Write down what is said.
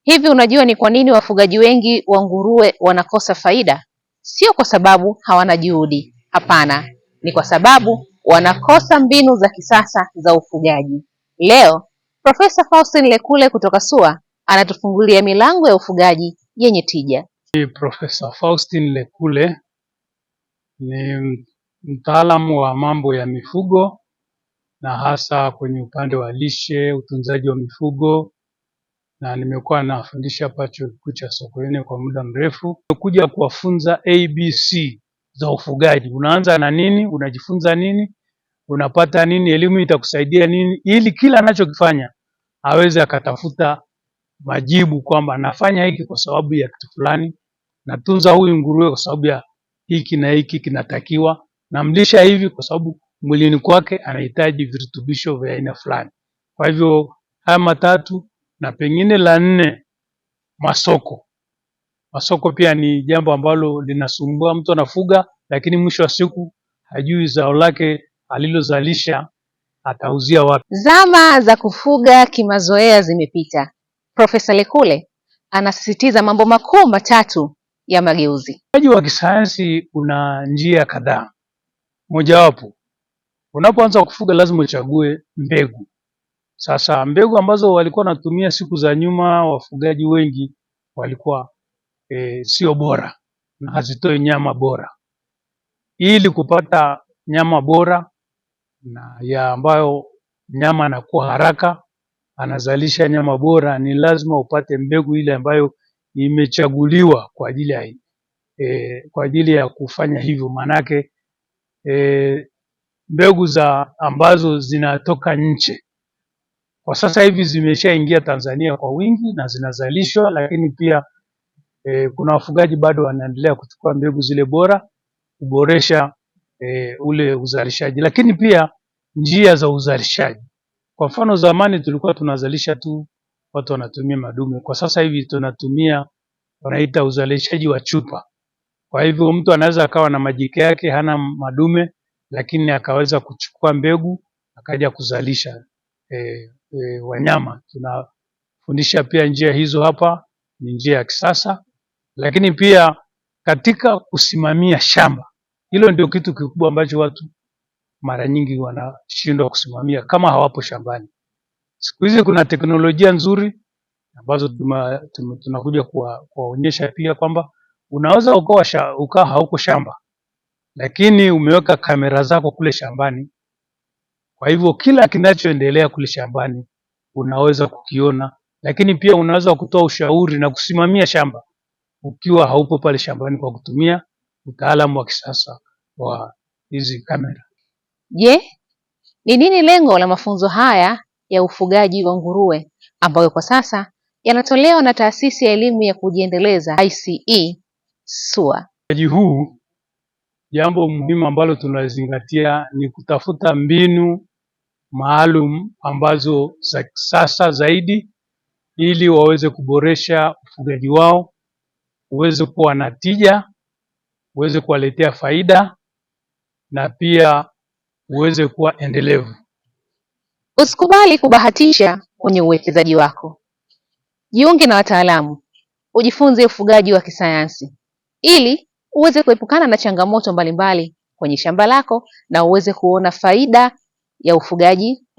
Hivi unajua ni kwa nini wafugaji wengi wa nguruwe wanakosa faida? Sio kwa sababu hawana juhudi. Hapana, ni kwa sababu wanakosa mbinu za kisasa za ufugaji. Leo, Profesa Faustin Lekule kutoka SUA anatufungulia milango ya ufugaji yenye tija. Profesa Faustin Lekule ni mtaalamu wa mambo ya mifugo na hasa kwenye upande wa lishe, utunzaji wa mifugo, na nimekuwa nafundisha hapa Chuo Kikuu cha Sokoine kwa muda mrefu. Nimekuja kuwafunza ABC za ufugaji. Unaanza na nini? Unajifunza nini? Unapata nini? Elimu itakusaidia nini? Ili kila anachokifanya aweze akatafuta majibu kwamba nafanya hiki kwa sababu ya kitu fulani, natunza huyu nguruwe kwa sababu ya hiki na hiki kinatakiwa, namlisha hivi kwa sababu mwilini kwake anahitaji virutubisho vya aina fulani. Kwa hivyo haya matatu, na pengine la nne, masoko. Masoko pia ni jambo ambalo linasumbua. Mtu anafuga lakini mwisho wa siku hajui zao lake alilozalisha atauzia wapi. Zama za kufuga kimazoea zimepita. Profesa Lekule anasisitiza mambo makuu matatu ya mageuzi. Ufugaji wa kisayansi una njia kadhaa. Mojawapo, unapoanza kufuga lazima uchague mbegu. Sasa mbegu ambazo walikuwa wanatumia siku za nyuma wafugaji wengi walikuwa sio bora na hazitoi nyama bora. Ili kupata nyama bora na ya ambayo nyama anakuwa haraka, anazalisha nyama bora, ni lazima upate mbegu ile ambayo imechaguliwa kwa ajili ya kufanya hivyo. Manake mbegu ambazo zinatoka nje kwa sasa hivi zimeshaingia Tanzania kwa wingi na zinazalishwa, lakini pia kuna wafugaji bado wanaendelea kuchukua mbegu zile bora kuboresha ule uzalishaji. Lakini pia njia za uzalishaji. Kwa mfano zamani tulikuwa tunazalisha tu watu wanatumia madume. Kwa sasa hivi tunatumia wanaita uzalishaji wa chupa. Kwa hivyo mtu anaweza akawa na majike yake hana madume, lakini akaweza kuchukua mbegu akaja kuzalisha wanyama. Tunafundisha pia njia hizo hapa, ni njia ya kisasa. Lakini pia katika kusimamia shamba, hilo ndio kitu kikubwa ambacho watu mara nyingi wanashindwa kusimamia kama hawapo shambani. Siku hizi kuna teknolojia nzuri ambazo tunakuja kuwaonyesha pia kwamba unaweza ukawa hauko shamba, lakini umeweka kamera zako kule shambani. Kwa hivyo kila kinachoendelea kule shambani unaweza kukiona, lakini pia unaweza kutoa ushauri na kusimamia shamba ukiwa haupo pale shambani kwa kutumia utaalamu wa kisasa wa hizi kamera. Je, ni nini lengo la mafunzo haya ya ufugaji wa nguruwe ambayo kwa sasa yanatolewa na Taasisi ya Elimu ya Kujiendeleza ICE SUA? Ufugaji huu, jambo muhimu ambalo tunazingatia ni kutafuta mbinu maalum ambazo za kisasa zaidi ili waweze kuboresha ufugaji wao, uweze kuwa na tija, uweze kuwaletea faida na pia uweze kuwa endelevu. Usikubali kubahatisha kwenye uwekezaji wako. Jiunge na wataalamu, ujifunze ufugaji wa kisayansi ili uweze kuepukana na changamoto mbalimbali kwenye shamba lako na uweze kuona faida ya ufugaji